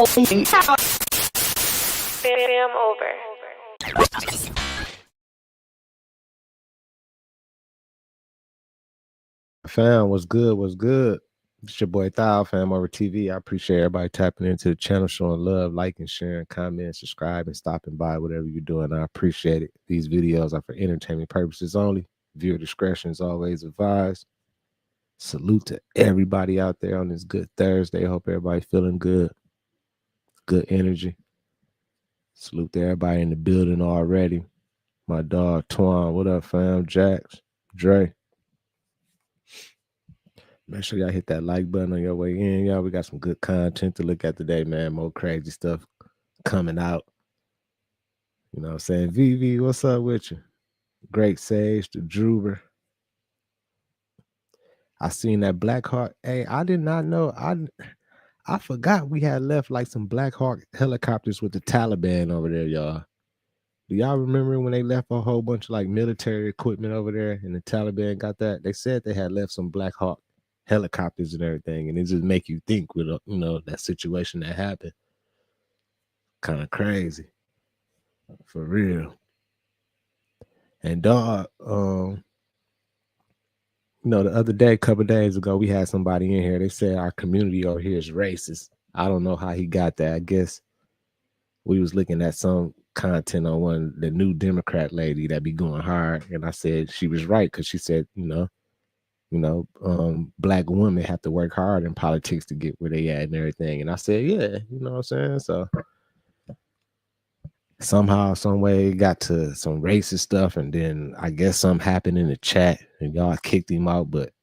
Fam over. Fam, what's good? What's good? It's your boy Thao, FamOverTV. I appreciate everybody tapping into the channel, showing love, liking, sharing, commenting, subscribing, stopping by, whatever you're doing. I appreciate it. These videos are for entertainment purposes only. Viewer discretion is always advised. Salute to everybody out there on this good Thursday. Hope everybody feeling good. Good energy. Salute to everybody in the building already. My dog Twan, what up, fam? Jax, Dre. Make sure y'all hit that like button on your way in, y'all. We got some good content to look at today, man. More crazy stuff coming out. You know what I'm saying? VV, what's up with you? Great Sage, the Druber. I seen that Black Hawk. Hey, I did not know. I forgot we had left like some Black Hawk helicopters with the Taliban over there, y'all. Do y'all remember when they left a whole bunch of like military equipment over there and the Taliban got that? They said they had left some Black Hawk helicopters and everything, and it just make you think with that situation that happened. Kind of crazy, for real. And dog, the other day, a couple days ago, we had somebody in here. They said our community over here is racist. I don't know how he got that. I guess we was looking at some content on the new Democrat lady that be going hard, and I said she was right because she said, black women have to work hard in politics to get where they at and everything. And I said, yeah, you know what I'm saying? So somehow, some way it got to some racist stuff. And then I guess something happened in the chat and y'all kicked him out. But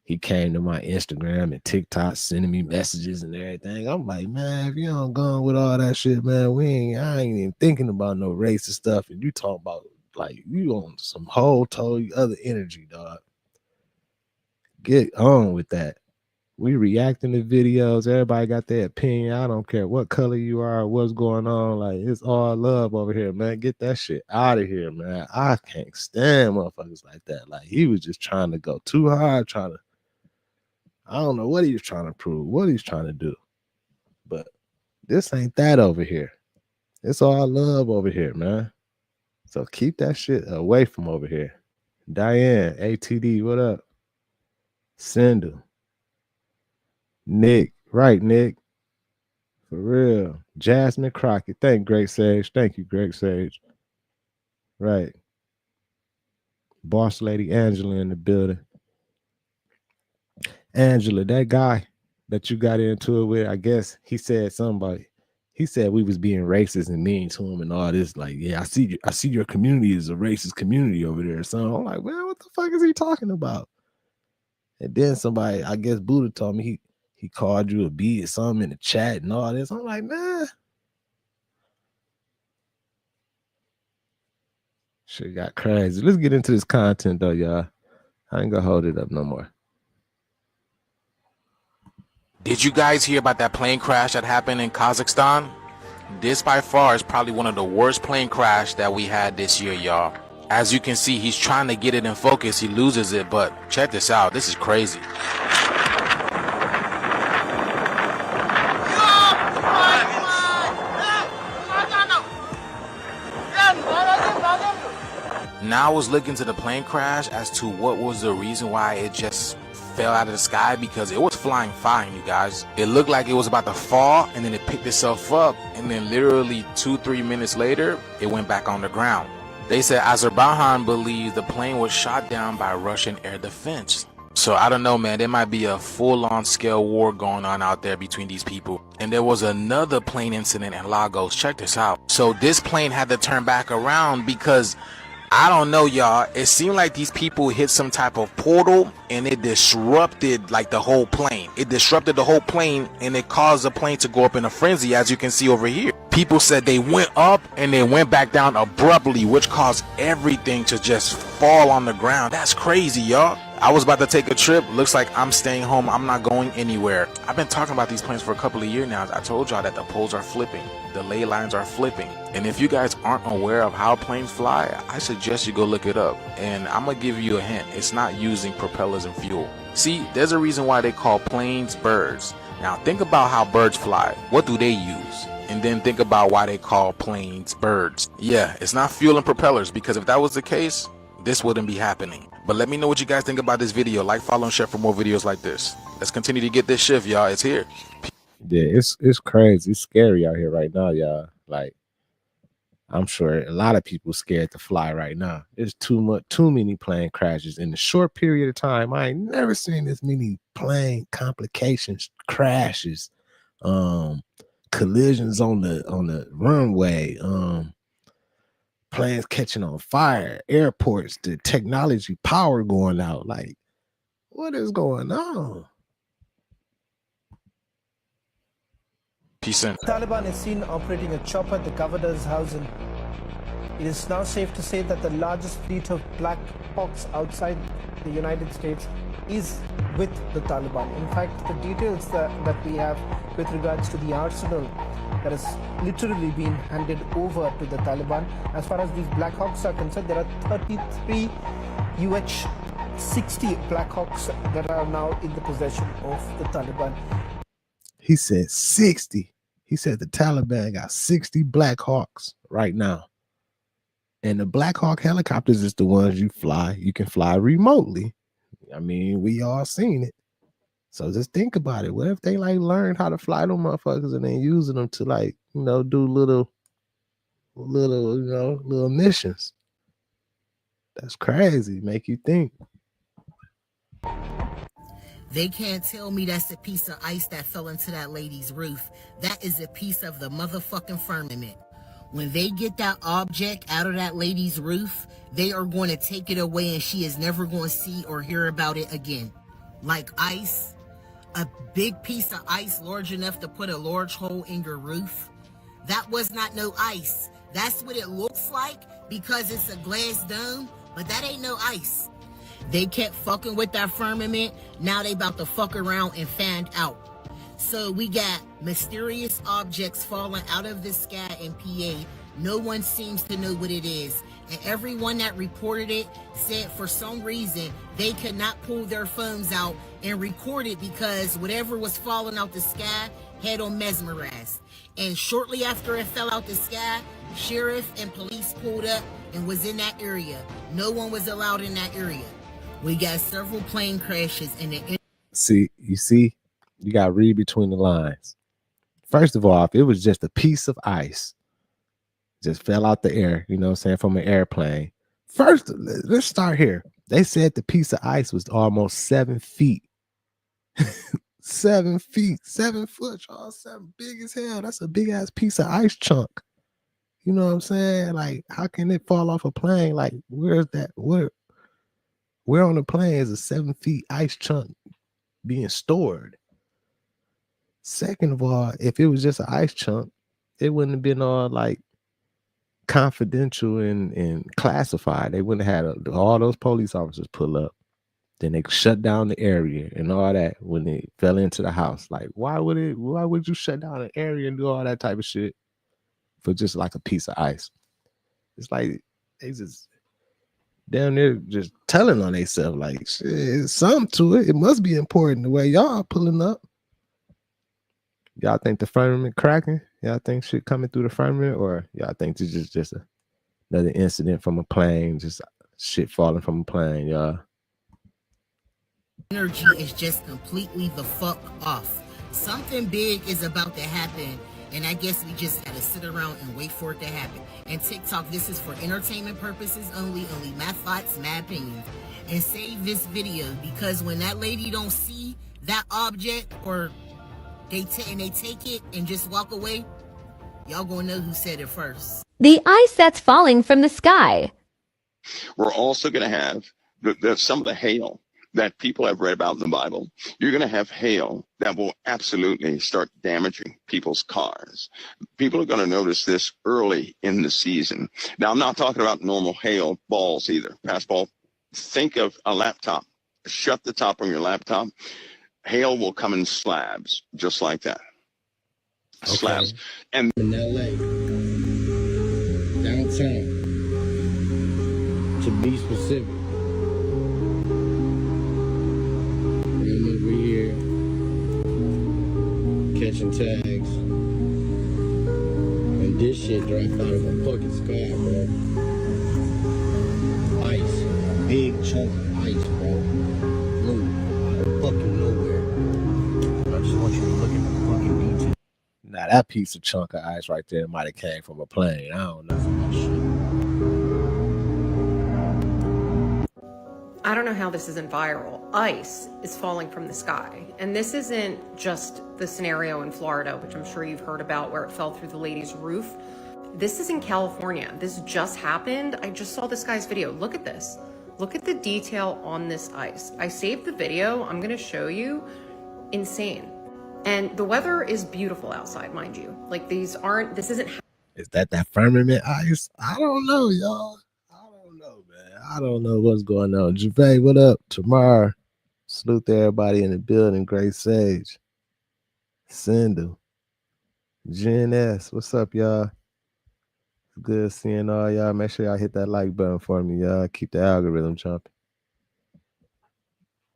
he came to my Instagram and TikTok sending me messages and everything. I'm like, man, if you don't go with all that shit, man, I ain't even thinking about no racist stuff. And you talk about like you on some whole totally other energy, dog. Get on with that. We reacting to videos. Everybody got their opinion. I don't care what color you are, what's going on. Like, it's all love over here, man. Get that shit out of here, man. I can't stand motherfuckers like that. Like, he was just trying to go too hard, I don't know what he was trying to prove, what he's trying to do. But this ain't that over here. It's all love over here, man. So keep that shit away from over here. Diane, ATD, what up? Cinda. Nick, right, Nick? For real. Jasmine Crockett. Thank Great Sage. Thank you, Great Sage. Right. Boss Lady Angela in the building. Angela, that guy that you got into it with, I guess he said he said we was being racist and mean to him and all this. Like, yeah, I see your community is a racist community over there. So I'm like, well, what the fuck is he talking about? And then somebody, I guess Buddha told me he called you a B or something in the chat and all this. I'm like, man. Shit got crazy. Let's get into this content though, y'all. I ain't gonna hold it up no more. Did you guys hear about that plane crash that happened in Kazakhstan? This by far is probably one of the worst plane crash that we had this year, y'all. As you can see, he's trying to get it in focus. He loses it, but check this out. This is crazy. Now I was looking to the plane crash as to what was the reason why it just fell out of the sky, because it was flying fine, you guys. It looked like it was about to fall, and then it picked itself up, and then literally 2-3 minutes later, it went back on the ground. They said Azerbaijan believes the plane was shot down by Russian air defense. So I don't know, man, there might be a full-on scale war going on out there between these people. And there was another plane incident in Lagos. Check this out. So this plane had to turn back around because, I don't know, y'all, it seemed like these people hit some type of portal and it disrupted like the whole plane. It disrupted the whole plane and it caused the plane to go up in a frenzy, as you can see over here. People said they went up and they went back down abruptly, which caused everything to just fall on the ground. That's crazy, y'all. I was about to take a trip. Looks like I'm staying home. I'm not going anywhere. I've been talking about these planes for a couple of years now. I told y'all that the poles are flipping. The ley lines are flipping. And if you guys aren't aware of how planes fly, I suggest you go look it up. And I'm going to give you a hint. It's not using propellers and fuel. See, there's a reason why they call planes birds. Now think about how birds fly. What do they use? And then think about why they call planes birds. Yeah, it's not fuel and propellers, because if that was the case, this wouldn't be happening. But let me know what you guys think about this video. Like, follow, and share for more videos like this. Let's continue to get this shift, y'all. It's here. Yeah, it's crazy. It's scary out here right now, y'all. Like, I'm sure a lot of people scared to fly right now. There's too many plane crashes in a short period of time. I ain't never seen this many plane complications, crashes, collisions on the runway, planes catching on fire, airports, the technology power going out. Like, what is going on? Peace in. Taliban is seen operating a chopper at the governor's house, and it is now safe to say that the largest fleet of Black Hawks outside the United States is with the Taliban. In fact, the details that we have with regards to the arsenal that has literally been handed over to the Taliban. As far as these Black Hawks are concerned, there are 33 UH-60 Black Hawks that are now in the possession of the Taliban. He said 60. He said the Taliban got 60 Black Hawks right now. And the Black Hawk helicopters is the ones you can fly remotely. I mean, we all seen it. So just think about it. What if they like learned how to fly them motherfuckers and then using them to like, do little missions? That's crazy. Make you think. They can't tell me that's a piece of ice that fell into that lady's roof. That is a piece of the motherfucking firmament. When they get that object out of that lady's roof, they are going to take it away and she is never going to see or hear about it again. Like ice, a big piece of ice large enough to put a large hole in your roof. That was not no ice. That's what it looks like because it's a glass dome, but that ain't no ice. They kept fucking with that firmament. Now they about to fuck around and find out. So we got mysterious objects falling out of the sky in PA. No one seems to know what it is. And everyone that reported it said for some reason they could not pull their phones out and record it because whatever was falling out the sky had them mesmerized. And shortly after it fell out the sky, sheriff and police pulled up and was in that area. No one was allowed in that area. We got several plane crashes in the... You got to read between the lines. First of all, if it was just a piece of ice, just fell out the air, from an airplane. First, let's start here. They said the piece of ice was almost 7 feet. 7 feet, 7 foot, y'all. 7, big as hell. That's a big ass piece of ice chunk. You know what I'm saying? Like, how can it fall off a plane? Like, where's that? Where on the plane is a 7 feet ice chunk being stored? Second of all, if it was just an ice chunk, it wouldn't have been all like confidential and classified. They wouldn't have had all those police officers pull up. Then they shut down the area and all that when they fell into the house. Like, why would you shut down an area and do all that type of shit for just like a piece of ice? It's like they just down there just telling on themselves like, shit, there's something to it. It must be important the way y'all pulling up. Y'all think the firmament cracking? Y'all think shit coming through the firmament? Or y'all think this is just another incident from a plane, just shit falling from a plane, y'all? Energy is just completely the fuck off. Something big is about to happen, and I guess we just gotta sit around and wait for it to happen. And TikTok, this is for entertainment purposes only my thoughts, my opinions. And save this video, because when that lady don't see that object or they take it and just walk away, y'all gonna know who said it first. The ice that's falling from the sky. We're also going to have some of the hail that people have read about in the Bible. You're going to have hail that will absolutely start damaging people's cars. People are going to notice this early in the season. Now, I'm not talking about normal hail balls either. Pass ball. Think of a laptop. Shut the top on your laptop. Hail will come in slabs, just like that. Okay. Slabs. And in LA, downtown, to be specific, and over here, catching tags. And this shit right out of my fucking sky, bro. Ice. Big chunk of ice, bro. Blue. Out of fucking nowhere. I just want you to look at the fucking detail. Now that piece of chunk of ice right there might have came from a plane. I don't know. I don't know how this isn't viral. Ice is falling from the sky. And this isn't just the scenario in Florida, which I'm sure you've heard about, where it fell through the lady's roof. This is in California. This just happened. I just saw this guy's video. Look at this. Look at the detail on this ice. I saved the video. I'm gonna show you. Insane. And the weather is beautiful outside, mind you. Like this isn't. Is that firmament ice? I don't know, y'all. I don't know what's going on. Gervais, what up? Tamar, salute to everybody in the building. Great Sage, Sindel, Jen S. What's up, y'all? Good seeing all y'all. Make sure y'all hit that like button for me, y'all. Keep the algorithm jumping.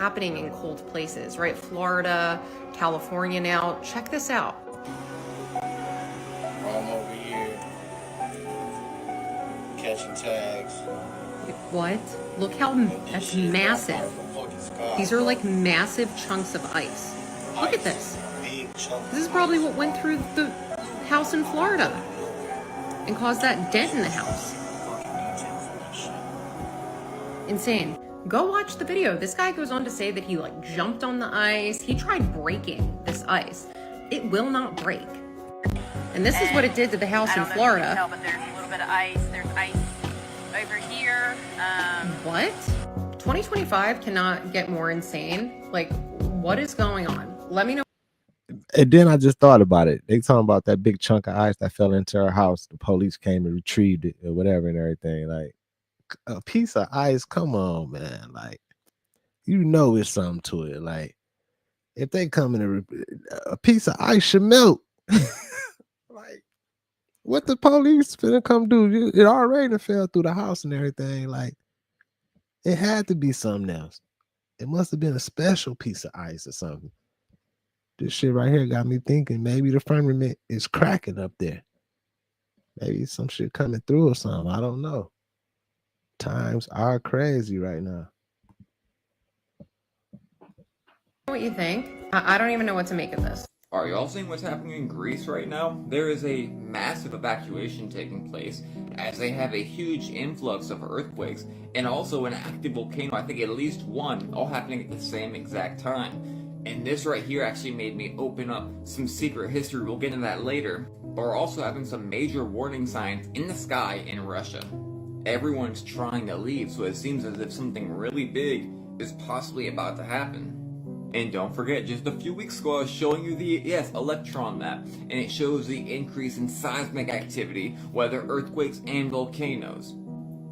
Happening in cold places, right? Florida, California now. Check this out. I'm over here catching tags. What? Look how that's massive. These are like massive chunks of ice. Look at this. This is probably what went through the house in Florida and caused that dent in the house. Insane. Go watch the video. This guy goes on to say that he like jumped on the ice. He tried breaking this ice. It will not break. And this is what it did to the house in Florida. Tell, but there's a little bit of ice. There's ice over here. What? 2025 cannot get more insane. Like, what is going on? Let me know. And then I just thought about it. They talking about that big chunk of ice that fell into her house. The police came and retrieved it or whatever and everything. Like a piece of ice. Come on, man. Like, you know it's something to it. Like, if they come in a piece of ice should melt. Like, what the police finna come do? It already fell through the house and everything. Like, it had to be something else. It must have been a special piece of ice or something. This shit right here got me thinking maybe the firmament is cracking up there. Maybe some shit coming through or something. I don't know. Times are crazy right now. What you think? I don't even know what to make of this. Are y'all seeing what's happening in Greece right now? There is a massive evacuation taking place as they have a huge influx of earthquakes and also an active volcano, I think at least one, all happening at the same exact time. And this right here actually made me open up some secret history. We'll get into that later. But we're also having some major warning signs in the sky in Russia. Everyone's trying to leave, so it seems as if something really big is possibly about to happen. And don't forget, just a few weeks ago I was showing you the, electron map, and it shows the increase in seismic activity, whether earthquakes and volcanoes.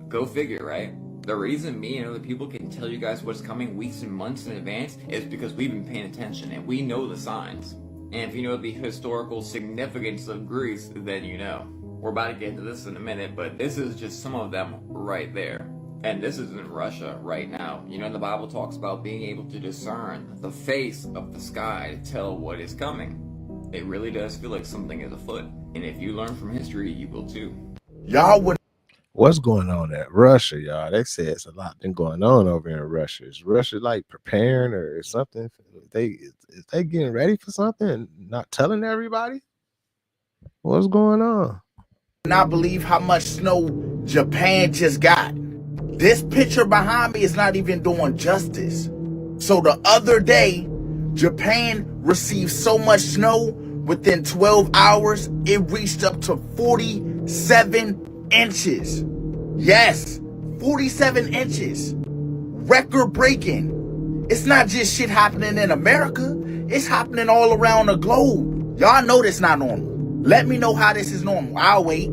Go figure, right? The reason me and other people can tell you guys what's coming weeks and months in advance is because we've been paying attention and we know the signs. And if you know the historical significance of Greece, then you know. We're about to get into this in a minute, but this is just some of them right there. And this is in Russia right now. You know, the Bible talks about being able to discern the face of the sky to tell what is coming. It really does feel like something is afoot. And if you learn from history, you will too. Y'all would. What's going on at Russia, y'all? They say it's a lot been going on over in Russia. Is Russia like preparing or something? Is they getting ready for something and not telling everybody? What's going on? Not believe how much snow Japan just got. This picture behind me is not even doing justice. So the other day, Japan received so much snow within 12 hours, it reached up to 47 inches. Yes, 47 inches. Record breaking. It's not just shit happening in America. It's happening all around the globe. Y'all know this not normal. Let me know how this is normal. I'll wait.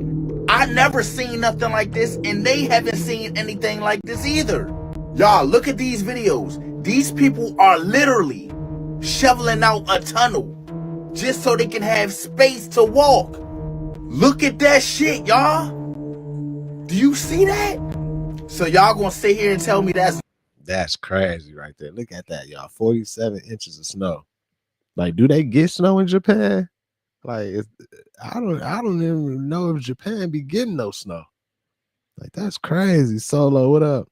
I never seen nothing like this, and they haven't seen anything like this either. Y'all, look at these videos. These people are literally shoveling out a tunnel just so they can have space to walk. Look at that shit, y'all. Do you see that? So y'all gonna sit here and tell me that's crazy right there. Look at that, y'all. 47 inches of snow. Like, do they get snow in Japan? Like I don't even know if Japan be getting no snow. Like that's crazy. Solo, what up?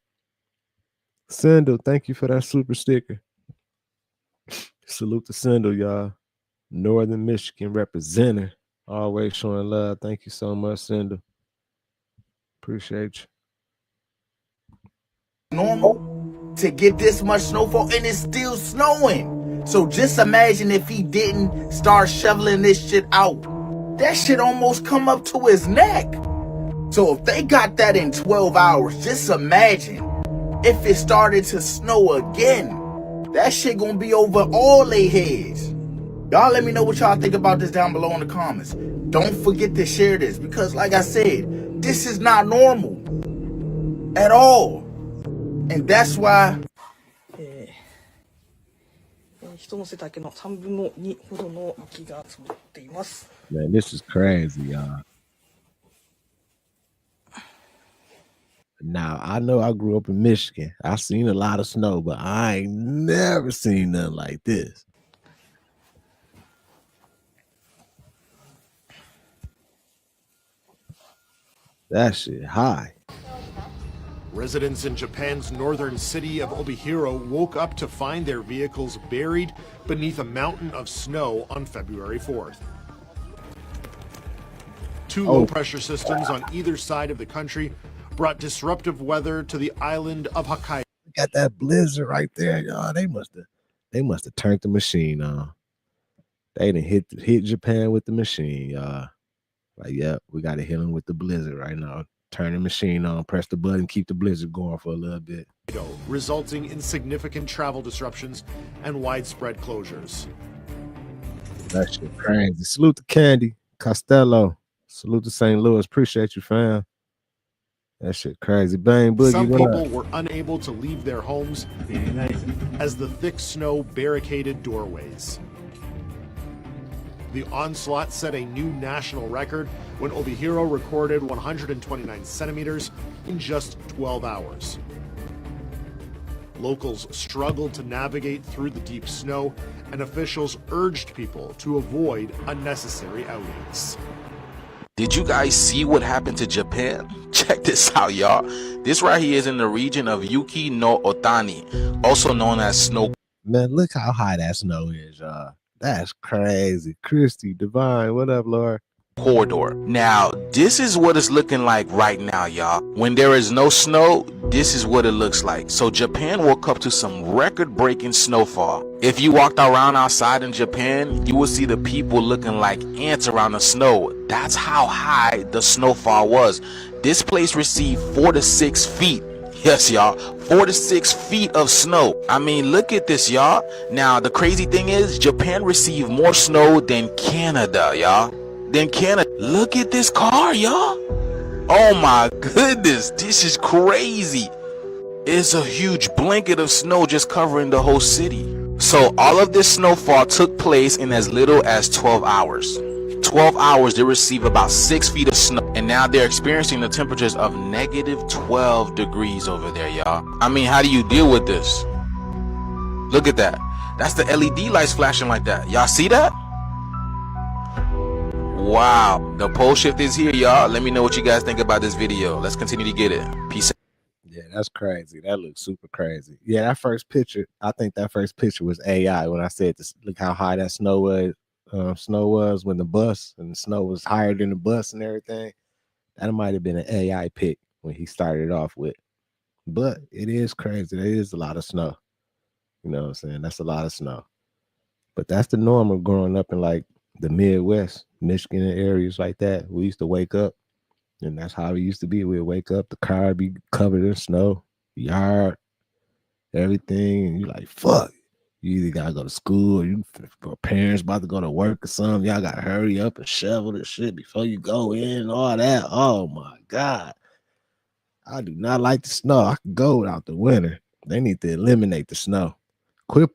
Sindel, thank you for that super sticker. Salute to Sindel, y'all. Northern Michigan representing. Always showing love. Thank you so much, Sindel. Appreciate you. Normal to get this much snowfall, and it's still snowing. So just imagine if he didn't start shoveling this shit out. That shit almost come up to his neck. So if they got that in 12 hours, just imagine if it started to snow again. That shit gonna be over all they heads. Y'all let me know what y'all think about this down below in the comments. Don't forget to share this because like I said, this is not normal at all. And that's why Man, this is crazy, y'all. Now, I know I grew up in Michigan. I seen a lot of snow, but I ain't never seen nothing like this. That shit high. Residents in Japan's northern city of Obihiro woke up to find their vehicles buried beneath a mountain of snow on February 4th. Two low-pressure systems on either side of the country brought disruptive weather to the island of Hokkaido. Got that blizzard right there, y'all. They must have turned the machine on. They done hit Japan with the machine, y'all. Like, yeah, we got to hit them with the blizzard right now. Turn the machine on, press the button, keep the blizzard going for a little bit. Resulting in significant travel disruptions and widespread closures. That shit crazy. Salute to Candy Costello. Salute to St. Louis. Appreciate you, fam. That shit crazy. Bang Boogie. Some people were unable to leave their homes as the thick snow barricaded doorways. The onslaught set a new national record when Obihiro recorded 129 centimeters in just 12 hours. Locals struggled to navigate through the deep snow, and officials urged people to avoid unnecessary outings. Did you guys see what happened to Japan? Check this out, y'all. This right here is in the region of Yuki no Otani, also known as snow. Man, look how high that snow is, y'all. That's crazy. Christy, Divine, what up, Lord? Corridor. Now, this is what it's looking like right now, y'all. When there is no snow, this is what it looks like. So Japan woke up to some record-breaking snowfall. If you walked around outside in Japan, you will see the people looking like ants around the snow. That's how high the snowfall was. This place received 4 to 6 feet. Yes, y'all, 4 to 6 feet of snow. I mean, look at this, y'all. Now, the crazy thing is, Japan received more snow than Canada, y'all. Look at this car, y'all. Oh my goodness, this is crazy. It's a huge blanket of snow just covering the whole city. So all of this snowfall took place in as little as 12 hours. 12 hours, they received about 6 feet of snow, and now they're experiencing the temperatures of negative 12 degrees over there, y'all. I mean, how do you deal with this? Look at that. That's the LED lights flashing like that. Y'all see that? Wow, the pole shift is here, y'all. Let me know what you guys think about this video. Let's continue to get it. Peace out. Yeah, that's crazy. That looks super crazy. Yeah, that first picture, I think that first picture was AI when I said this. Look how high that snow was. Snow was when the bus and the snow was higher than the bus and everything. That might have been an AI pic when he started off with. But it is crazy. There is a lot of snow. You know what I'm saying? That's a lot of snow. But that's the norm of growing up in like the Midwest, Michigan and areas like that. We used to wake up, and that's how it used to be. We'd wake up, the car would be covered in snow, yard, everything, and you're like, fuck. You either gotta go to school or you parents about to go to work or something. Y'all gotta hurry up and shovel this shit before you go in and all that. Oh my God. I do not like the snow. I can go without the winter. They need to eliminate the snow. Quit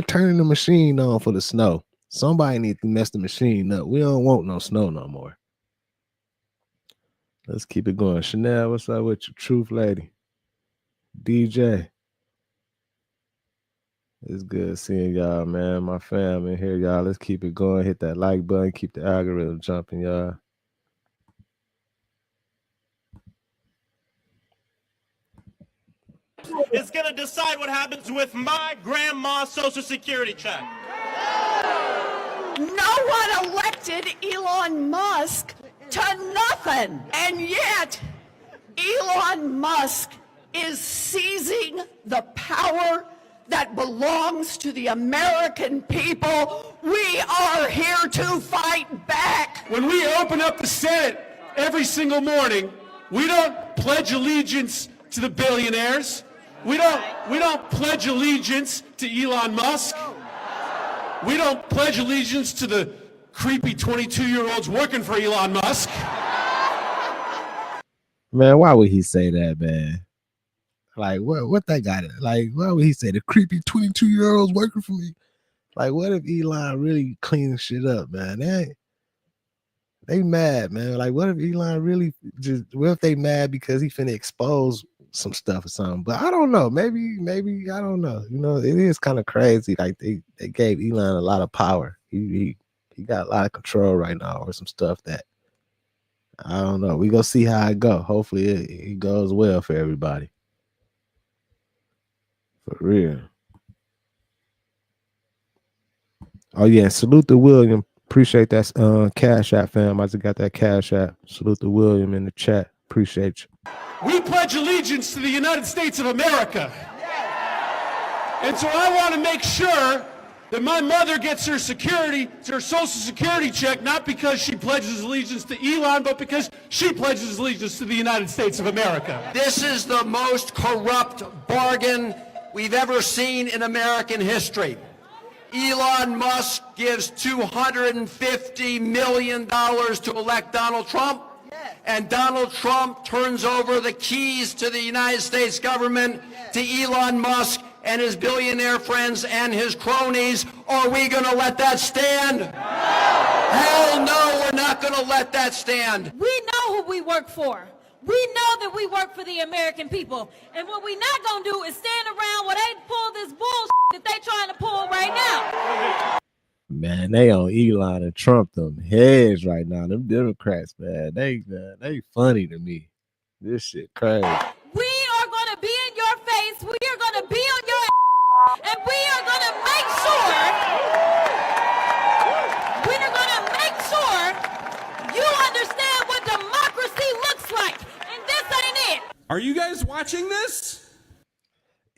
turning the machine on for the snow. Somebody needs to mess the machine up. We don't want no snow no more. Let's keep it going. Chanel, what's up with your truth lady? DJ. It's good seeing y'all, man. My fam in here, y'all. Let's keep it going. Hit that like button. Keep the algorithm jumping, y'all. Is going to decide what happens with my grandma's Social Security check. No one elected Elon Musk to nothing. And yet, Elon Musk is seizing the power that belongs to the American people. We are here to fight back. When we open up the Senate every single morning, we don't pledge allegiance to the billionaires. We don't pledge allegiance to Elon Musk. We don't pledge allegiance to the creepy 22-year-olds working for Elon Musk. Man, why would he say that, man? Like, what that got? Like, why would he say the creepy 22-year-olds working for me? Like, what if Elon really cleans shit up, man? They mad, man. Like, what if Elon really what if they mad because he finna expose some stuff or something? But I don't know. Maybe I don't know. You know, it is kind of crazy. Like they gave Elon a lot of power. He got a lot of control right now over some stuff that I don't know. We gonna see how it go. Hopefully it goes well for everybody. For real. Oh yeah, salute to William. Appreciate that Cash App, fam. I just got that Cash App. Salute to William in the chat. Appreciate you. We pledge allegiance to the United States of America. And so I want to make sure that my mother gets her Social Security check, not because she pledges allegiance to Elon, but because she pledges allegiance to the United States of America. This is the most corrupt bargain we've ever seen in American history. Elon Musk gives $250 million to elect Donald Trump, and Donald Trump turns over the keys to the United States government to Elon Musk and his billionaire friends and his cronies. Are we going to let that stand? Hell no, we're not going to let that stand. We know who we work for. We know that we work for the American people. And what we're not going to do is stand around while they pull this bullshit that they trying to pull right now. Man, they on Elon and Trump them heads right now. Them Democrats, man, they funny to me. This shit crazy. We are going to be in your face. We are going to be on your ass. And we are going to make sure you understand what democracy looks like. And this ain't it. Are you guys watching this?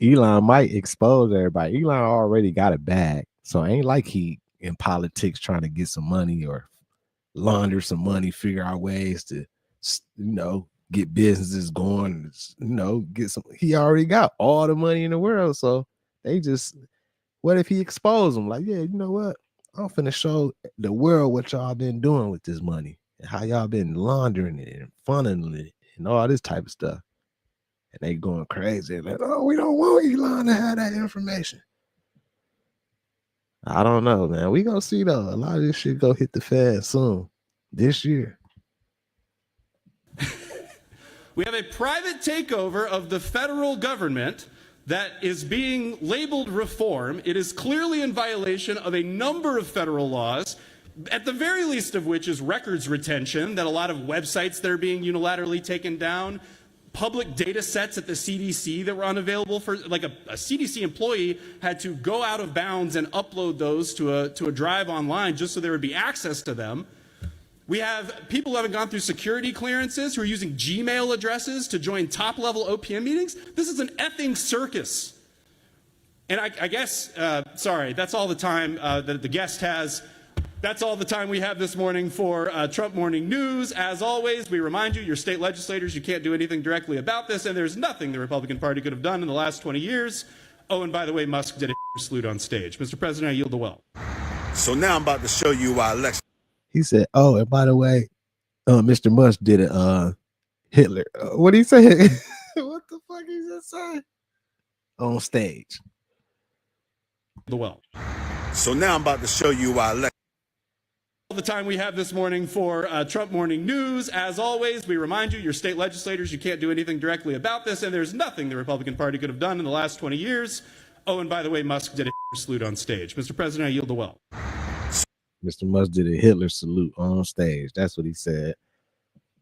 Elon might expose everybody. Elon already got a bag. So it ain't like he in politics trying to get some money or launder some money, figure out ways to, get businesses going, get some. He already got all the money in the world. So they just, what if he exposed them? Like, yeah, you know what? I'm finna show the world what y'all been doing with this money and how y'all been laundering it and funneling it and all this type of stuff. And they going crazy. Like, oh, we don't want Elon to have that information. I don't know, man. We gonna see though. A lot of this shit go hit the fan soon this year. We have a private takeover of the federal government that is being labeled reform. It is clearly in violation of a number of federal laws, at the very least of which is records retention, that a lot of websites that are being unilaterally taken down, public data sets at the CDC that were unavailable for, like a CDC employee had to go out of bounds and upload those to a drive online just so there would be access to them. We have people who haven't gone through security clearances who are using Gmail addresses to join top-level OPM meetings. This is an effing circus. And I guess, sorry, that's all the time that the guest has. That's all the time we have this morning for Trump Morning News. As always, we remind you, your state legislators, you can't do anything directly about this, and there's nothing the Republican Party could have done in the last 20 years. Oh, and by the way, Musk did a salute on stage. Mr. President, I yield the well. So now I'm about to show you why election. He said, oh, and by the way, Mr. Musk did it, Hitler. What did he say? What the fuck he just say? On stage. The well. So now I'm about to show you why election. All the time we have this morning for Trump Morning News. As always, we remind you, your state legislators, you can't do anything directly about this, and there's nothing the Republican Party could have done in the last 20 years. Oh, and by the way, Musk did a salute on stage. Mr. President, I yield the well. Mr. Musk did a Hitler salute on stage. That's what he said.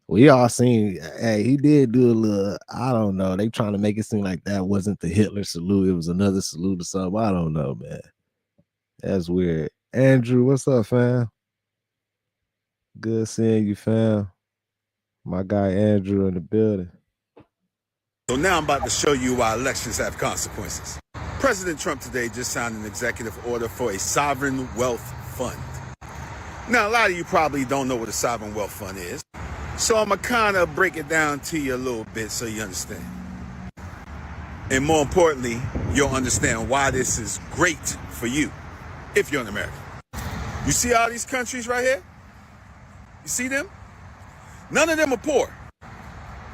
We all seen, hey, he did do a little, I don't know. They trying to make it seem like that wasn't the Hitler salute. It was another salute or something. I don't know, man. That's weird. Andrew, what's up, fam? Good seeing you, fam. My guy Andrew in the building. So now I'm about to show you why elections have consequences. President Trump today just signed an executive order for a sovereign wealth fund. Now, a lot of you probably don't know what a sovereign wealth fund is. So I'm going to kind of break it down to you a little bit so you understand. And more importantly, you'll understand why this is great for you if you're an American. You see all these countries right here? You see them? None of them are poor.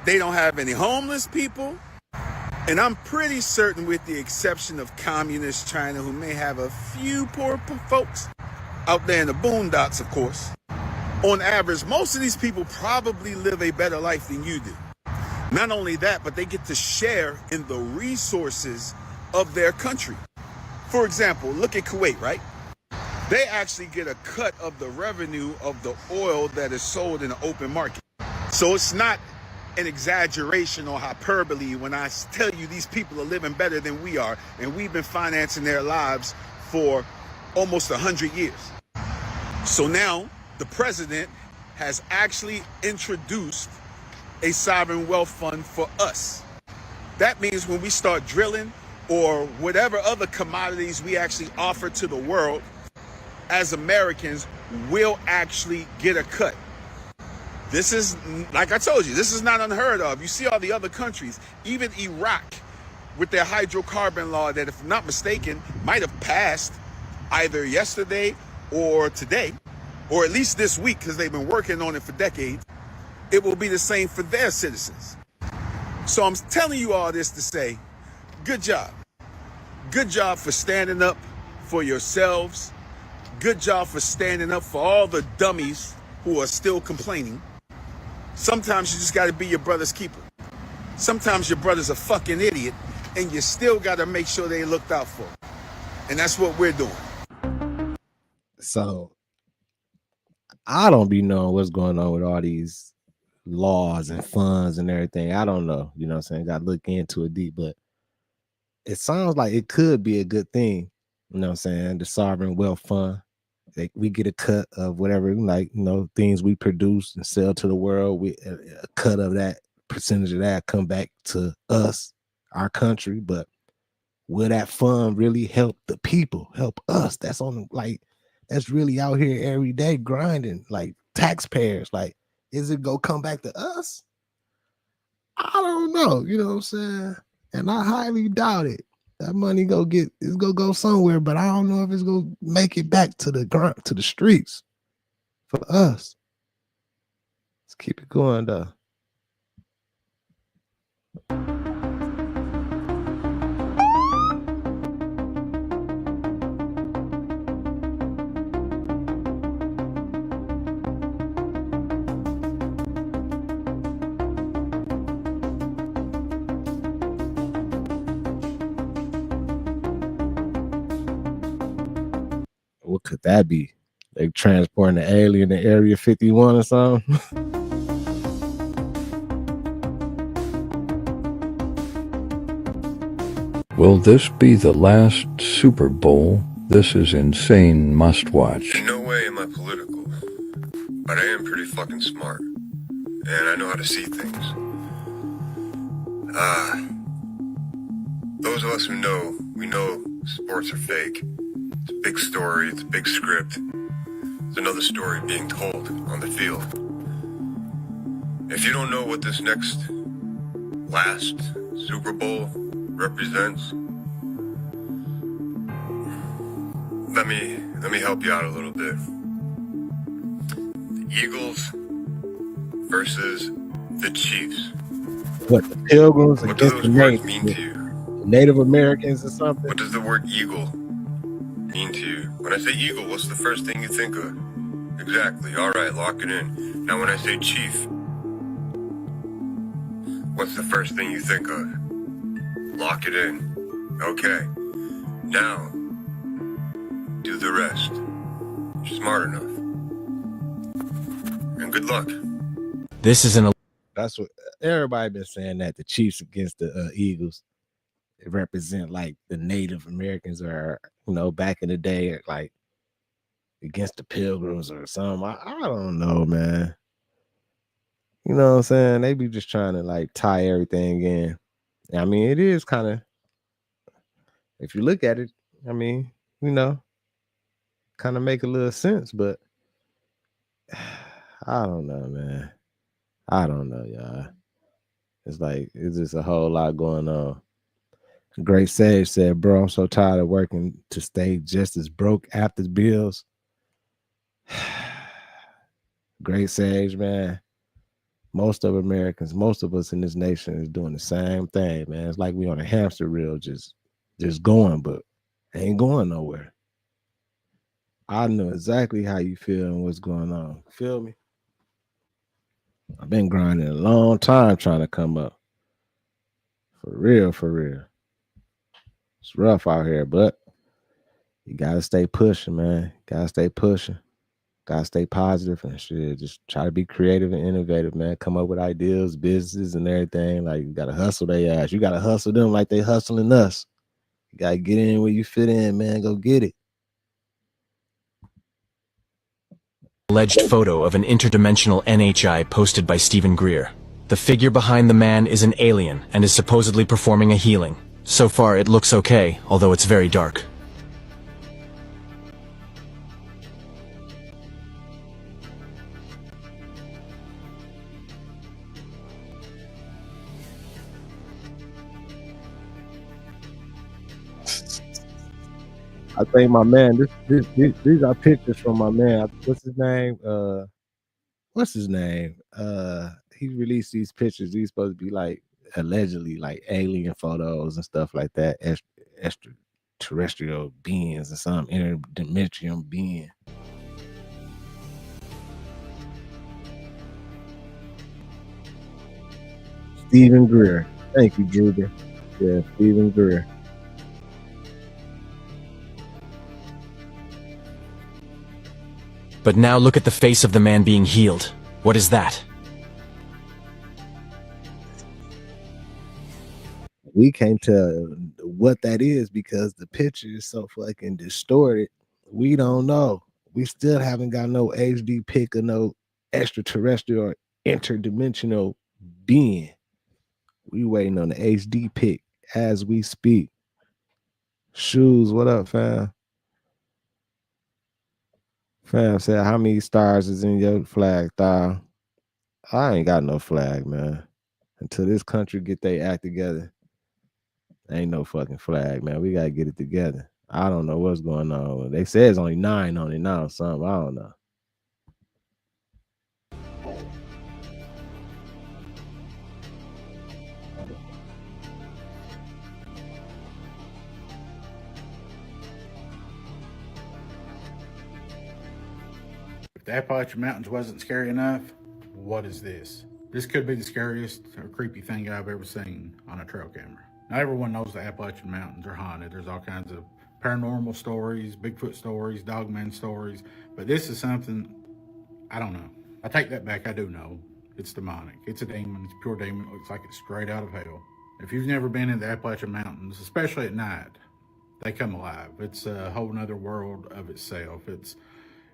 They don't have any homeless people. And I'm pretty certain, with the exception of communist China, who may have a few poor folks out there in the boondocks, of course, on average, most of these people probably live a better life than you do. Not only that, but they get to share in the resources of their country. For example, look at Kuwait, right? They actually get a cut of the revenue of the oil that is sold in the open market. So it's not an exaggeration or hyperbole when I tell you these people are living better than we are, and we've been financing their lives for almost 100 years. So now the president has actually introduced a sovereign wealth fund for us. That means when we start drilling or whatever other commodities we actually offer to the world, as Americans, we'll actually get a cut. This is, like I told you, this is not unheard of. You see all the other countries, even Iraq, with their hydrocarbon law that, if I'm not mistaken, might have passed either yesterday or today, or at least this week, because they've been working on it for decades. It will be the same for their citizens. So I'm telling you all this to say, good job. Good job for standing up for yourselves. Good job for standing up for all the dummies who are still complaining. Sometimes you just got to be your brother's keeper. Sometimes your brother's a fucking idiot, and you still got to make sure they looked out for. And that's what we're doing. So I don't be knowing what's going on with all these laws and funds and everything. I don't know. You know what I'm saying? Got to look into it deep, but it sounds like it could be a good thing. You know what I'm saying? The sovereign wealth fund. We get a cut of whatever, like, you know, things we produce and sell to the world. We a cut of that, percentage of that come back to us, our country. But will that fund really help the people, help us? That's on, like, that's really out here every day grinding, like taxpayers. Like, is it gonna come back to us? I don't know. You know what I'm saying? And I highly doubt it. That money it's gonna go somewhere, but I don't know if it's gonna make it back to the ground, to the streets for us. Let's keep it going though. What could that be? They transporting the alien to Area 51 or something? Will this be the last Super Bowl? This is insane must-watch. In no way am I political, but I am pretty fucking smart, and I know how to see things. Those of us who know, we know sports are fake. It's a big story, it's a big script. It's another story being told on the field. If you don't know what this last Super Bowl represents, let me help you out a little bit. The Eagles versus the Chiefs. What, the Pilgrims what do those words mean to you? Native Americans or something? What does the word eagle mean to you? When I say eagle, what's the first thing you think of? Exactly. All right, lock it in. Now when I say chief, what's the first thing you think of? Lock it in. Okay. Now, do the rest. You're smart enough. And good luck. This is an. That's what everybody been saying, that the Chiefs against the Eagles, it represent like the Native Americans, or back in the day, like against the Pilgrims or something. I don't know, man. You know what I'm saying? They be just trying to like tie everything in. I mean, it is kind of, if you look at it, I mean, kind of make a little sense, but I don't know, man. I don't know, y'all. It's like, it's just a whole lot going on. Great Sage said, bro, I'm so tired of working to stay just as broke after the bills. Great Sage, man. Most of Americans, most of us in this nation is doing the same thing, man. It's like we on a hamster wheel, just going, but ain't going nowhere. I know exactly how you feel and what's going on. Feel me? I've been grinding a long time trying to come up. For real, for real. It's rough out here, but you gotta stay pushing, man. Gotta stay pushing. Gotta stay positive and shit. Just try to be creative and innovative, man. Come up with ideas, businesses, and everything. Like, you gotta hustle their ass. You gotta hustle them like they hustling us. You gotta get in where you fit in, man. Go get it. Alleged photo of an interdimensional NHI posted by Stephen Greer. The figure behind the man is an alien and is supposedly performing a healing. So far, it looks okay, although it's very dark. I think my man, these are pictures from my man. What's his name? He released these pictures. These supposed to be like allegedly like alien photos and stuff like that, extraterrestrial beings and some interdimensional being. Stephen Greer. Thank you, Judah. Yeah, Stephen Greer. But now look at the face of the man being healed. What is that? We can't tell what that is because the picture is so fucking distorted. We don't know. We still haven't got no HD pic of no extraterrestrial or interdimensional being. We waiting on the HD pic as we speak. Shoes, what up, fam? Fam said, how many stars is in your flag, thou? I ain't got no flag, man. Until this country get their act together, ain't no fucking flag, man. We gotta get it together. I don't know what's going on. They say it's only 9 on it now or something. I don't know. If the Appalachian Mountains wasn't scary enough, what is this? This could be the scariest or creepy thing I've ever seen on a trail camera. Not everyone knows the Appalachian Mountains are haunted. There's all kinds of paranormal stories, Bigfoot stories, Dogman stories, but this is something, I don't know. I take that back, I do know. It's demonic. It's a demon, it's pure demon. It looks like it's straight out of hell. If you've never been in the Appalachian Mountains, especially at night, they come alive. It's a whole nother world of itself.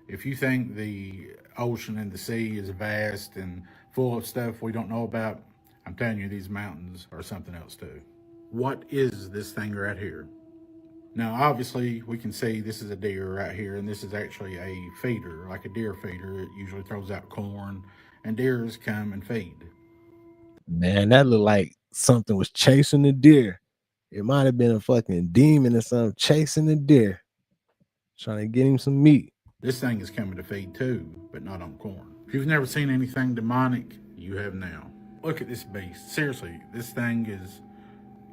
If you think the ocean and the sea is vast and full of stuff we don't know about, I'm telling you, these mountains are something else too. What is this thing right here? Now, obviously, we can see this is a deer right here, and this is actually a feeder, like a deer feeder. It usually throws out corn, and deers come and feed. Man, that looked like something was chasing the deer. It might have been a fucking demon or something chasing the deer, trying to get him some meat. This thing is coming to feed too, but not on corn. If you've never seen anything demonic, you have now. Look at this beast. Seriously, this thing is,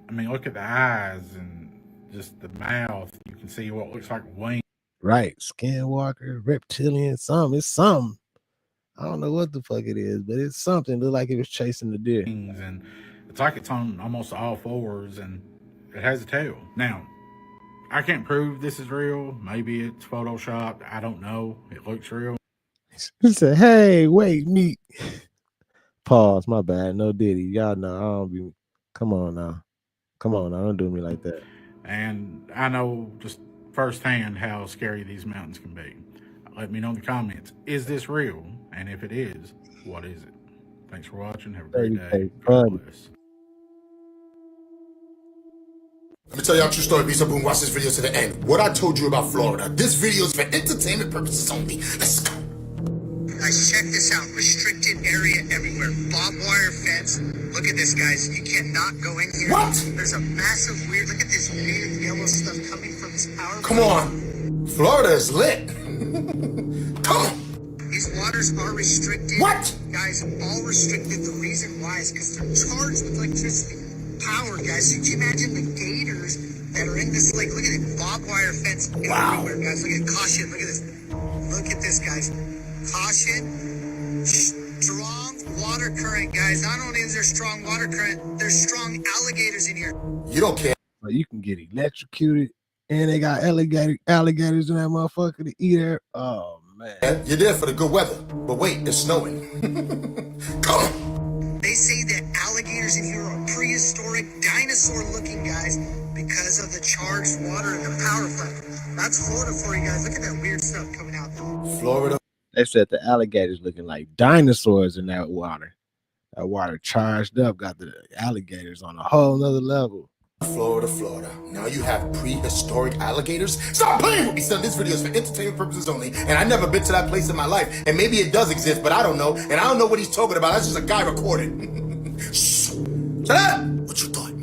I mean, look at the eyes and just the mouth. You can see what looks like wings. Right. Skinwalker, reptilian, something. It's something. I don't know what the fuck it is, but it's something. It looked like it was chasing the deer. And it's like it's on almost all fours and it has a tail. Now, I can't prove this is real. Maybe it's photoshopped. I don't know. It looks real. He said, "Hey, wait, me." Pause. My bad. No Diddy. Y'all know I don't be. Come on now. Come on now. Don't do me like that. And I know just firsthand how scary these mountains can be. Let me know in the comments. Is this real? And if it is, what is it? Thanks for watching. Have a great day. God bless. Let me tell y'all a true story. Lisa Boone, watch this video to the end. What I told you about Florida. This video is for entertainment purposes only. Let's go. Guys, check this out. Restricted area everywhere. Barbed wire fence. Look at this, guys. You cannot go in here. What? There's a massive weird. Look at this weird yellow stuff coming from this power. Come on. Florida is lit. Come on. These waters are restricted. What? Guys, all restricted. The reason why is because they're charged with electricity. Power, guys. So can you imagine the gators that are in this lake? Look at it. Barbed wire fence everywhere, guys. Look at caution. Look at this. Look at this, guys. Caution. Strong water current, guys. Not only is there strong water current, there's strong alligators in here. You don't care. You can get electrocuted, and they got alligators in that motherfucker to eat her. Oh man. You're there for the good weather. But wait, it's snowing. Come on. They say that alligators in here are prehistoric, dinosaur-looking guys because of the charged water and the power plant. That's Florida for you guys. Look at that weird stuff coming out there. Florida. They said the alligators looking like dinosaurs in that water. That water charged up, got the alligators on a whole nother level. Florida, Florida. Now you have prehistoric alligators? Stop playing with me, son. This video is for entertainment purposes only. And I've never been to that place in my life. And maybe it does exist, but I don't know. And I don't know what he's talking about. That's just a guy recording. Shh. Shut up! What you thought?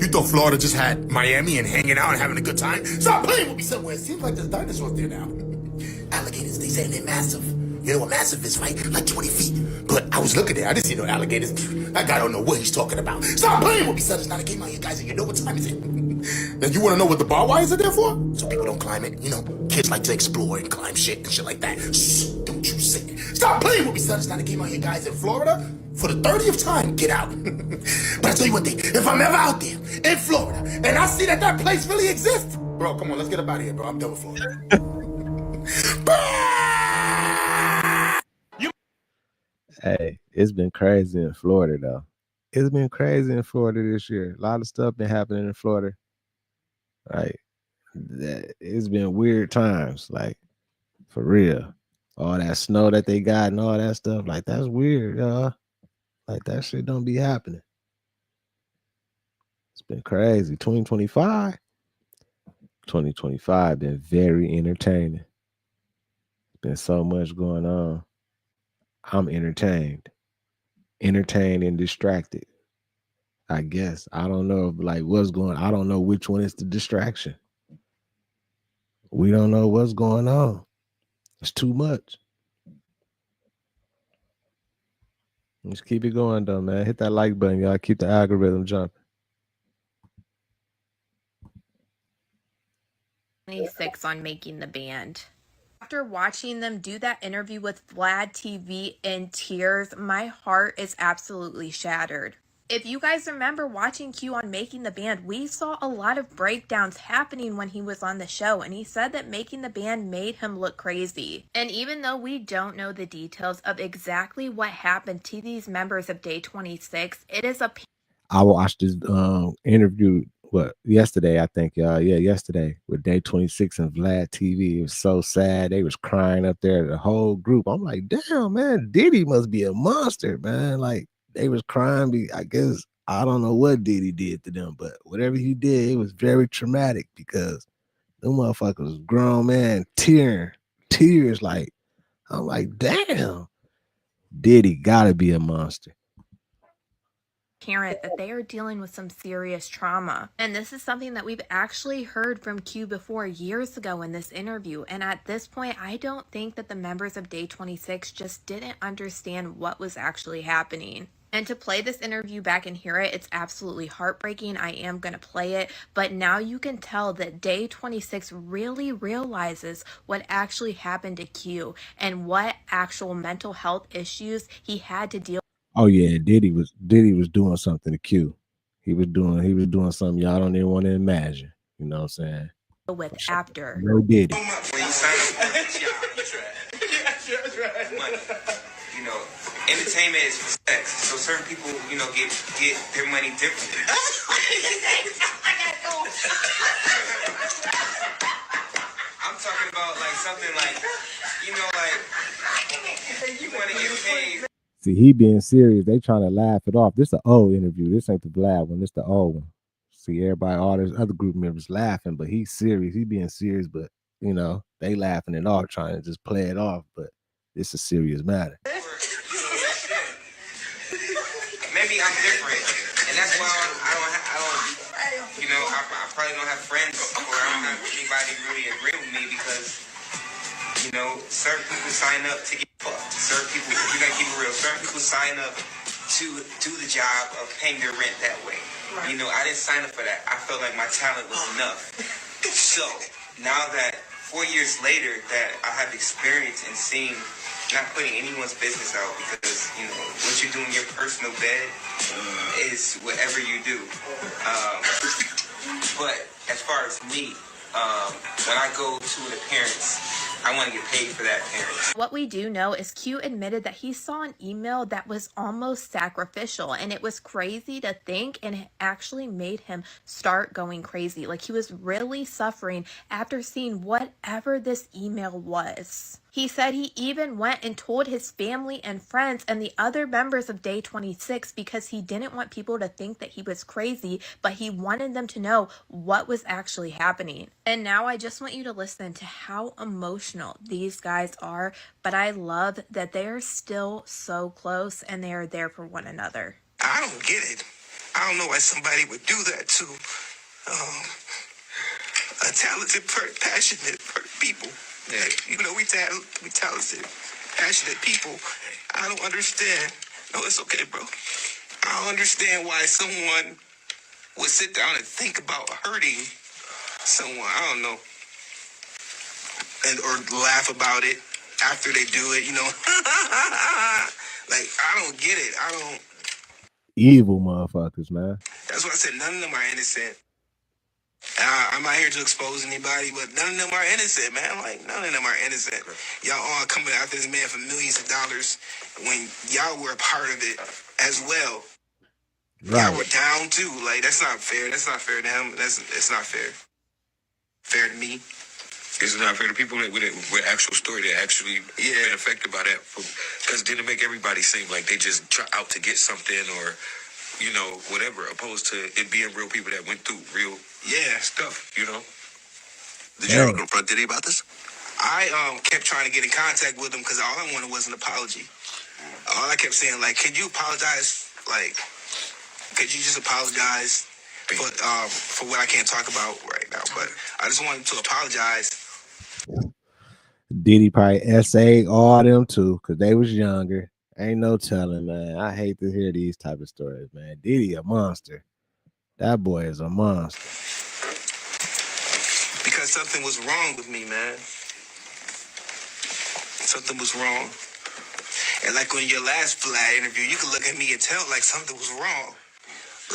You thought Florida just had Miami and hanging out and having a good time? Stop playing with me somewhere. It seems like there's dinosaurs there now. Alligators, they say they're massive. You know what massive is, right? Like 20 feet. But I was looking there. I didn't see no alligators. That guy don't know what he's talking about. Stop playing with me, son. It's not a game out here, guys. And you know what time is it. Now, you want to know what the barbed wires are there for? So people don't climb it. You know, kids like to explore and climb shit and shit like that. Shh, don't you say it. Stop playing with me, son. It's not a game out here, guys. In Florida, for the 30th time, get out. But I tell you one thing. If I'm ever out there in Florida and I see that place really exists, bro, come on. Let's get up out of here, bro. I'm done with Florida. Hey, it's been crazy in Florida though. It's been crazy in Florida this year. A lot of stuff been happening in Florida. Like, it's been weird times, like, for real. All that snow that they got and all that stuff, like, that's weird, y'all. Like, that shit don't be happening. It's been crazy. 2025 been very entertaining. Been so much going on. I'm entertained and distracted. I guess I don't know, like, what's going. I don't know which one is the distraction. We don't know what's going on. It's too much. Let's keep it going though, man. Hit that like button, y'all. Keep the algorithm jumping. 26 on Making the Band. After watching them do that interview with Vlad TV in tears, my heart is absolutely shattered. If you guys remember watching Q on Making the Band, we saw a lot of breakdowns happening when he was on the show, and he said that Making the Band made him look crazy. And even though we don't know the details of exactly what happened to these members of Day 26, it is a... I watched this interview yesterday, I think, y'all. Yeah, yesterday with Day 26 and Vlad TV. It was so sad. They was crying up there, the whole group. I'm like, damn, man, Diddy must be a monster, man. Like, they was crying. I guess I don't know what Diddy did to them, but whatever he did, it was very traumatic because them motherfuckers was grown, man, tears. Like, I'm like, damn, Diddy gotta be a monster. Parent that they are dealing with some serious trauma, and this is something that we've actually heard from Q before years ago in this interview. And at this point, I don't think that the members of Day 26 just didn't understand what was actually happening. And to play this interview back and hear it, it's absolutely heartbreaking. I am going to play it, but now you can tell that Day 26 really realizes what actually happened to Q and what actual mental health issues he had to deal with. Oh yeah, Diddy was doing something to Q. He was doing something y'all don't even want to imagine. You know what I'm saying? with after. No Diddy. When you sign up for a job, money. You know, entertainment is for sex. So certain people, you know, get their money differently. I'm talking about like something like, you know, like you want to get paid. See, he being serious. They trying to laugh it off. This is an old interview. This ain't the Vlad one. This the old one. See, everybody, all these other group members laughing, but he's serious. He being serious, but you know, they laughing it off, trying to just play it off. But it's a serious matter. Maybe I'm different, and that's why I don't, you know, I probably don't have friends, or I don't have anybody really agree with me because, you know, certain people sign up to get fucked. Certain people, if you're gonna keep it real, certain people sign up to do the job of paying their rent that way. Right. You know, I didn't sign up for that. I felt like my talent was enough. So now that 4 years later that I have experience in seeing, not putting anyone's business out, because you know what you do in your personal bed is whatever you do. But as far as me, when I go to an appearance, I want to get paid for that appearance. What we do know is Q admitted that he saw an email that was almost sacrificial, and it was crazy to think, and it actually made him start going crazy. Like he was really suffering after seeing whatever this email was. He said he even went and told his family and friends and the other members of Day 26 because he didn't want people to think that he was crazy, but he wanted them to know what was actually happening. And now I just want you to listen to how emotional these guys are, but I love that they're still so close and they are there for one another. I don't get it. I don't know why somebody would do that to a talented, passionate people. Yeah. You know, we talented, passionate people. I don't understand. No, it's okay, bro. I don't understand why someone would sit down and think about hurting someone. I don't know. Or laugh about it after they do it, you know. Like, I don't get it. I don't. Evil motherfuckers, man. That's why I said none of them are innocent. I'm not here to expose anybody, but none of them are innocent, man. Like, none of them are innocent. Y'all all coming after this man for millions of dollars when y'all were a part of it as well. Right. Y'all were down too. Like, that's not fair. That's not fair to him. It's not fair. Fair to me. It's not fair to people with actual story that actually been affected by that. Because it didn't make everybody seem like they just try out to get something or, you know, whatever, opposed to it being real people that went through real stuff, you know? Did you ever confront Diddy about this? I kept trying to get in contact with him because all I wanted was an apology. All I kept saying, like, could you apologize? Like, could you just apologize for what I can't talk about right now? But I just wanted to apologize. Diddy probably SA all them too, because they was younger. Ain't no telling, man. I hate to hear these type of stories, man. Diddy a monster. That boy is a monster. Because something was wrong with me, man. Something was wrong. And like on your last Vlad interview, you could look at me and tell like something was wrong.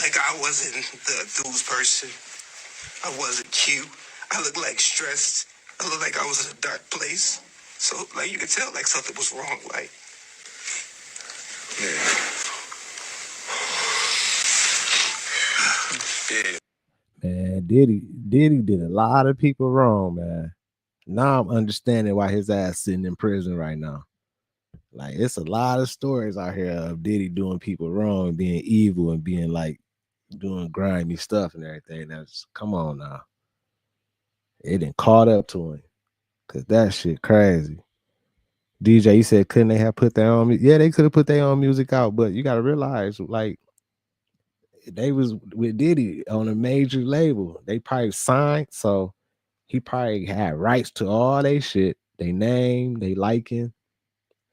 Like I wasn't the enthused person. I wasn't cute. I looked like stressed. I looked like I was in a dark place. So like you could tell like something was wrong. Like, Man, Diddy did a lot of people wrong, man. Now I'm understanding why his ass sitting in prison right now. Like, it's a lot of stories out here of Diddy doing people wrong, being evil, and being like doing grimy stuff and everything. That's, come on now. It done caught up to him. Cause that shit crazy. DJ, you said couldn't they have put their own? Yeah, they could have put their own music out, but you gotta realize, like, they was with Diddy on a major label. They probably signed, so he probably had rights to all they shit, they name, they liking.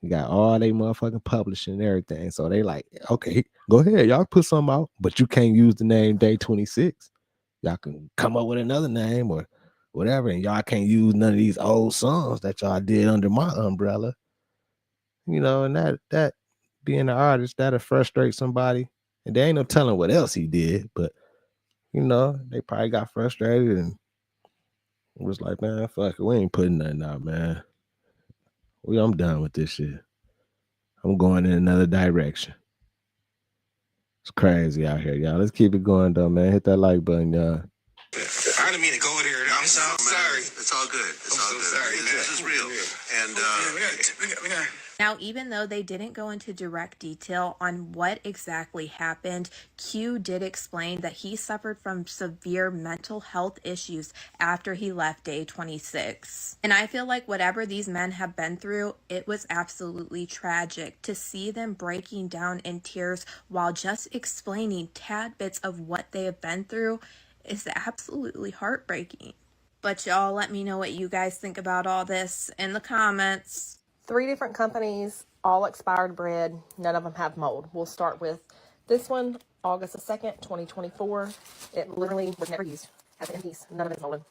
He got all they motherfucking publishing and everything. So they like, okay, go ahead, y'all put something out, but you can't use the name Day 26. Y'all can come up with another name or whatever, and y'all can't use none of these old songs that y'all did under my umbrella. You know, and that being an artist, that'll frustrate somebody. And there ain't no telling what else he did, but you know, they probably got frustrated and was like, man, fuck it, we ain't putting nothing out, man. I'm done with this shit. I'm going in another direction. It's crazy out here, y'all. Let's keep it going though, man. Hit that like button, y'all. I didn't mean to go there. I'm so sorry. It's all good. It's all good. Sorry, man. This is real. And We got Now, even though they didn't go into direct detail on what exactly happened, Q did explain that he suffered from severe mental health issues after he left day 26. And I feel like whatever these men have been through, it was absolutely tragic to see them breaking down in tears while just explaining tad bits of what they have been through is absolutely heartbreaking. But y'all, let me know what you guys think about all this in the comments. 3 different companies, all expired bread. None of them have mold. We'll start with this one, August the 2nd, 2024. It literally was never used. Has an end piece. None of it is molded.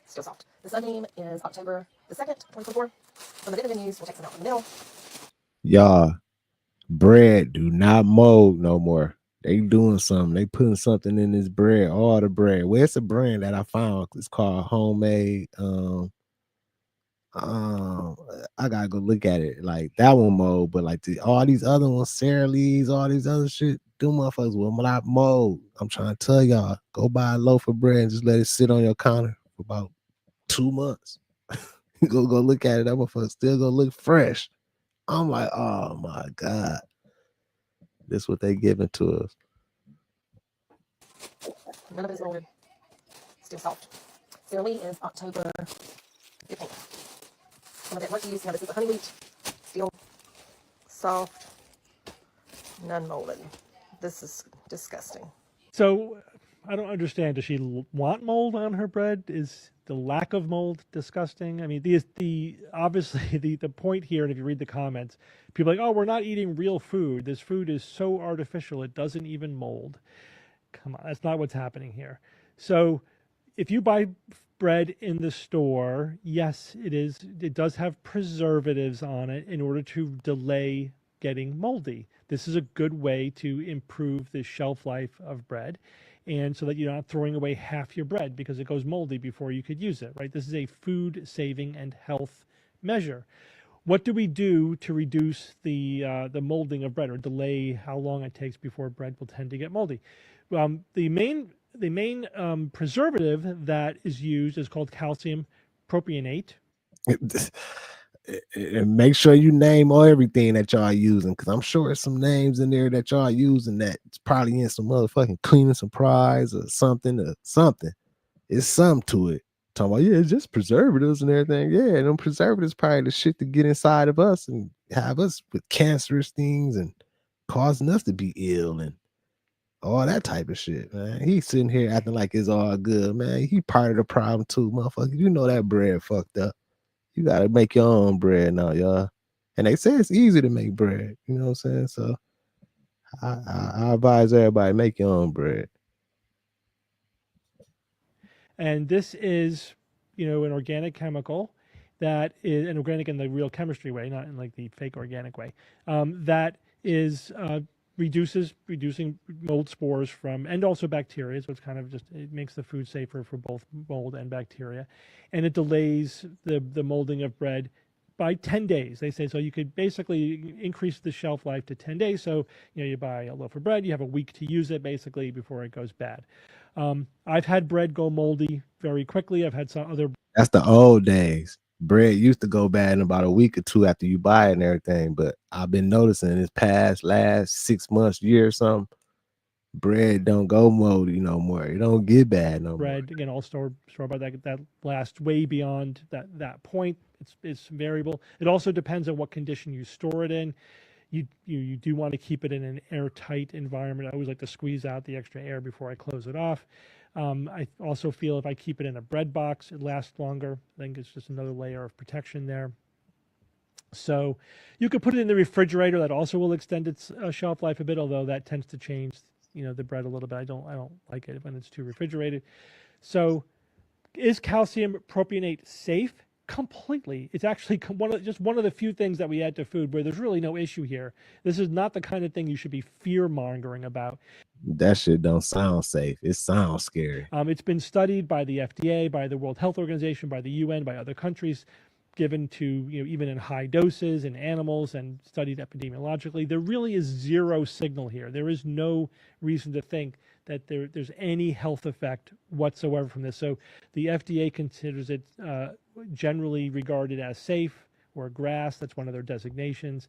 Still soft. The Sunbeam is October the 2nd, 2024. When the bit been used, we'll take some out in the middle. Y'all, bread do not mold no more. They doing something. They putting something in this bread. All the bread. Where's the brand that I found? It's called Homemade. I gotta go look at it. Like that one mold, but like all these other ones, Sara Lee's, all these other shit, them motherfuckers will not mold. I'm trying to tell y'all, go buy a loaf of bread and just let it sit on your counter for about 2 months. go look at it. That motherfucker still gonna look fresh. I'm like, oh my God. This what they giving to us. None of it is molded. Still soft. Sara Lee is October 15th. Some of it was used. Now this is the honey wheat. Still soft. None molded. This is disgusting. So I don't understand. Does she want mold on her bread? Is the lack of mold disgusting? I mean, the obviously the point here, and if you read the comments, people are like, oh, we're not eating real food. This food is so artificial, it doesn't even mold. Come on, that's not what's happening here. So if you buy bread in the store, yes, it does have preservatives on it in order to delay getting moldy. This is a good way to improve the shelf life of bread, and so that you're not throwing away half your bread because it goes moldy before you could use it, right? This is a food saving and health measure. What do we do to reduce the molding of bread or delay how long it takes before bread will tend to get moldy? The main preservative that is used is called calcium propionate. And make sure you name everything that y'all using, because I'm sure there's some names in there that y'all using that it's probably in some motherfucking cleaning supplies or something. It's something to it. Talking about, yeah, it's just preservatives and everything. Yeah, and them preservatives probably the shit to get inside of us and have us with cancerous things and causing us to be ill and all that type of shit, man. He's sitting here acting like it's all good, man. He part of the problem too, motherfucker. You know that bread fucked up. You gotta make your own bread now, y'all. And they say it's easy to make bread. You know what I'm saying? So I advise everybody, make your own bread. And this is, an organic chemical that is an organic in the real chemistry way, not in like the fake organic way. That is reducing mold spores and also bacteria. So it's kind of it makes the food safer for both mold and bacteria, and it delays the molding of bread by 10 days. They say so you could basically increase the shelf life to 10 days. So you buy a loaf of bread, you have a week to use it basically before it goes bad. I've had bread go moldy very quickly. I've had some other. That's the old days. Bread used to go bad in about a week or two after you buy it and everything. But I've been noticing this last 6 months, year or something, bread don't go moldy no more. It don't get bad no more. Bread, again, all store by that lasts way beyond that point. It's variable. It also depends on what condition you store it in. You do want to keep it in an airtight environment. I always like to squeeze out the extra air before I close it off. I also feel if I keep it in a bread box, it lasts longer. I think it's just another layer of protection there. So you could put it in the refrigerator. That also will extend its shelf life a bit, although that tends to change, the bread a little bit. I don't like it when it's too refrigerated. So is calcium propionate safe? Completely. It's actually just one of the few things that we add to food where there's really no issue here. This is not the kind of thing you should be fear mongering about. That shit don't sound safe. It sounds scary. It's been studied by the FDA, by the World Health Organization, by the UN, by other countries, given to, even in high doses in animals and studied epidemiologically. There really is zero signal here. There is no reason to think that there's any health effect whatsoever from this. So the FDA considers it generally regarded as safe, or GRAS, that's one of their designations.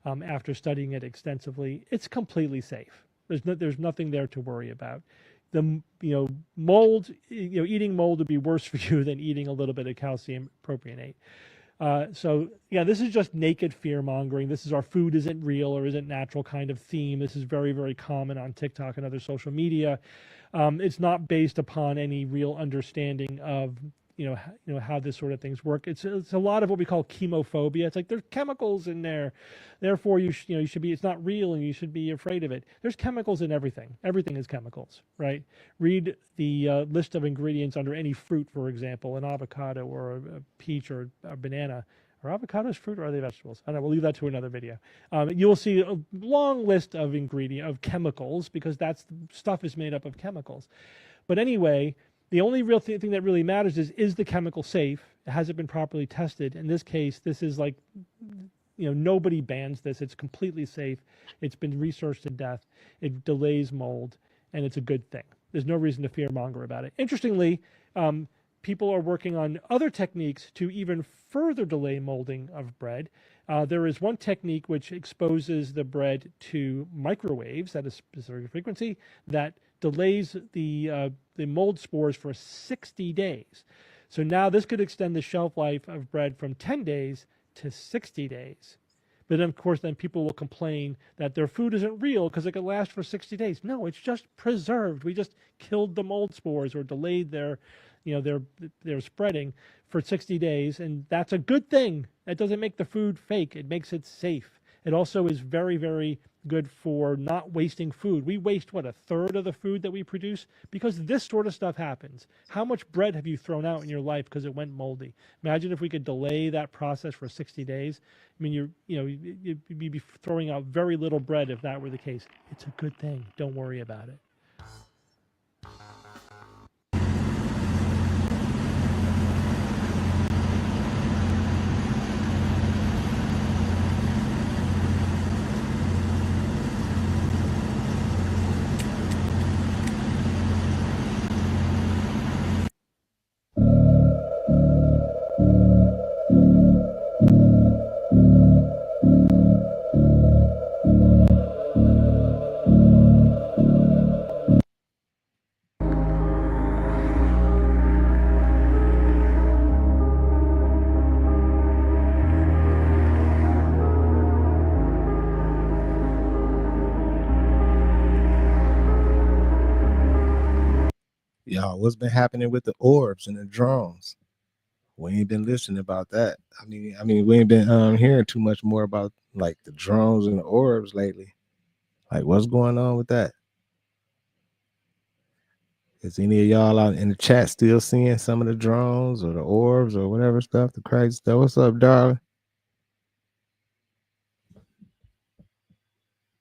After studying it extensively, it's completely safe. There's nothing there to worry about. The mold, eating mold would be worse for you than eating a little bit of calcium propionate. So yeah, this is just naked fear mongering. This is our food isn't real or isn't natural kind of theme. This is very, very common on TikTok and other social media. It's not based upon any real understanding of how this sort of things work. It's a lot of what we call chemophobia. It's like there's chemicals in there, therefore you should be. It's not real and you should be afraid of it. There's chemicals in everything. Everything is chemicals, right? Read the list of ingredients under any fruit, for example, an avocado or a peach or a banana. Are avocados fruit or are they vegetables? I don't know. We'll leave that to another video. You'll see a long list of chemicals, because that's stuff is made up of chemicals. But anyway, the only real thing that really matters is the chemical safe? Has it been properly tested? In this case, this is like, nobody bans this. It's completely safe. It's been researched to death. It delays mold, and it's a good thing. There's no reason to fear monger about it. Interestingly, people are working on other techniques to even further delay molding of bread. There is one technique which exposes the bread to microwaves at a specific frequency that delays the mold spores for 60 days. So now this could extend the shelf life of bread from 10 days to 60 days. But then, of course, then people will complain that their food isn't real because it could last for 60 days. No, it's just preserved. We just killed the mold spores or delayed their spreading for 60 days, and that's a good thing. That doesn't make the food fake. It makes it safe. It also is very, very good for not wasting food. We waste, a third of the food that we produce because this sort of stuff happens. How much bread have you thrown out in your life because it went moldy? Imagine if we could delay that process for 60 days. I mean, you'd be throwing out very little bread if that were the case. It's a good thing. Don't worry about it. Y'all, what's been happening with the orbs and the drones? We ain't been listening about that. I mean, we ain't been hearing too much more about like the drones and the orbs lately. Like, what's going on with that? Is any of y'all out in the chat still seeing some of the drones or the orbs or whatever stuff, the crazy stuff? What's up, darling?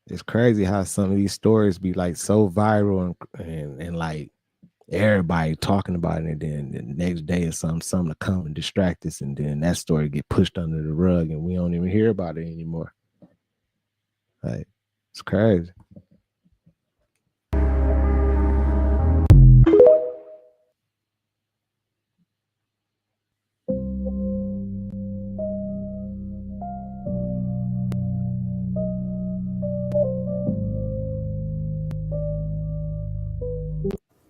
It's crazy how some of these stories be like so viral and like everybody talking about it, and then the next day is something to come and distract us, and then that story get pushed under the rug and we don't even hear about it anymore. Like, it's crazy.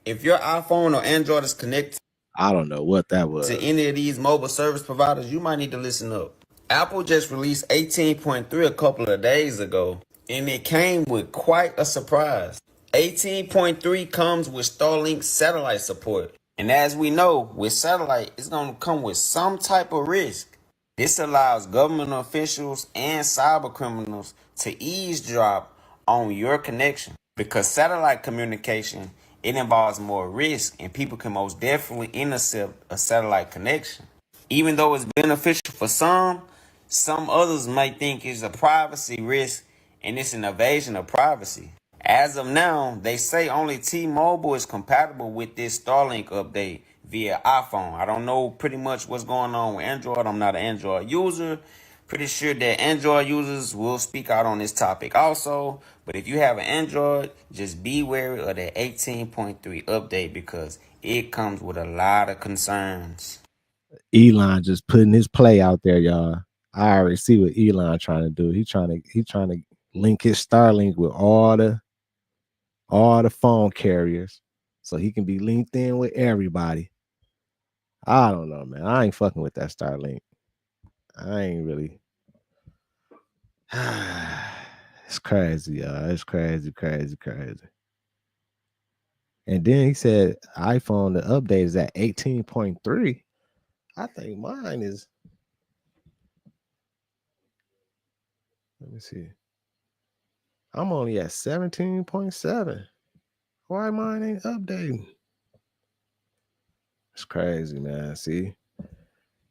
If your iPhone or Android is connected, I don't know what that was, to any of these mobile service providers, you might need to listen up. Apple just released 18.3 a couple of days ago, and it came with quite a surprise. 18.3 comes with Starlink satellite support. And as we know, with satellite, it's going to come with some type of risk. This allows government officials and cyber criminals to eavesdrop on your connection. Because satellite communication, it involves more risk, and people can most definitely intercept a satellite connection. Even though it's beneficial for some others might think it's a privacy risk and it's an invasion of privacy. As of now, they say only T-Mobile is compatible with this Starlink update via iPhone. I don't know pretty much what's going on with Android. I'm not an Android user. Pretty sure that Android users will speak out on this topic also. But if you have an Android, just be wary of the 18.3 update because it comes with a lot of concerns. Elon just putting his play out there, y'all. I already see what Elon trying to do. He trying to link his Starlink with all the phone carriers so he can be linked in with everybody. I don't know, man. I ain't fucking with that Starlink. I ain't really. It's crazy, y'all. It's crazy. And then he said iPhone, the update is at 18.3. I think mine is. Let me see. I'm only at 17.7. Why mine ain't updating? It's crazy, man. See,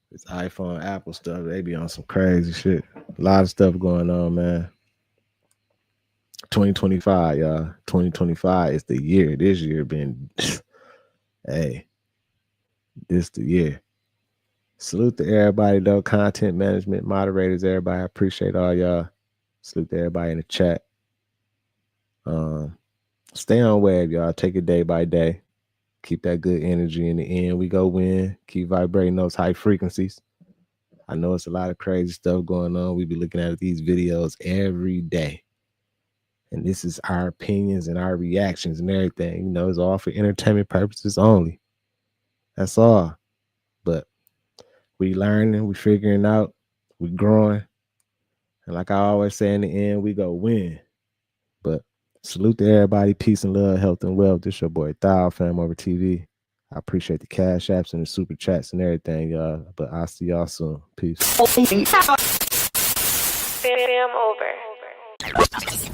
this iPhone, Apple stuff, they be on some crazy shit. A lot of stuff going on, man. 2025, y'all. 2025 is the year. This year been, hey, this the year. Salute to everybody, though. Content management, moderators, everybody. I appreciate all y'all. Salute to everybody in the chat. Stay on web, y'all. Take it day by day. Keep that good energy. In the end, we go win. Keep vibrating those high frequencies. I know it's a lot of crazy stuff going on. We be looking at these videos every day. And this is our opinions and our reactions and everything. You know, it's all for entertainment purposes only. That's all. But we learning, we figuring out, we growing. And like I always say in the end, we go win. But salute to everybody. Peace and love, health and wealth. This your boy Thou, FamOverTV. I appreciate the cash apps and the super chats and everything, y'all. But I'll see y'all soon. Peace. Fam over.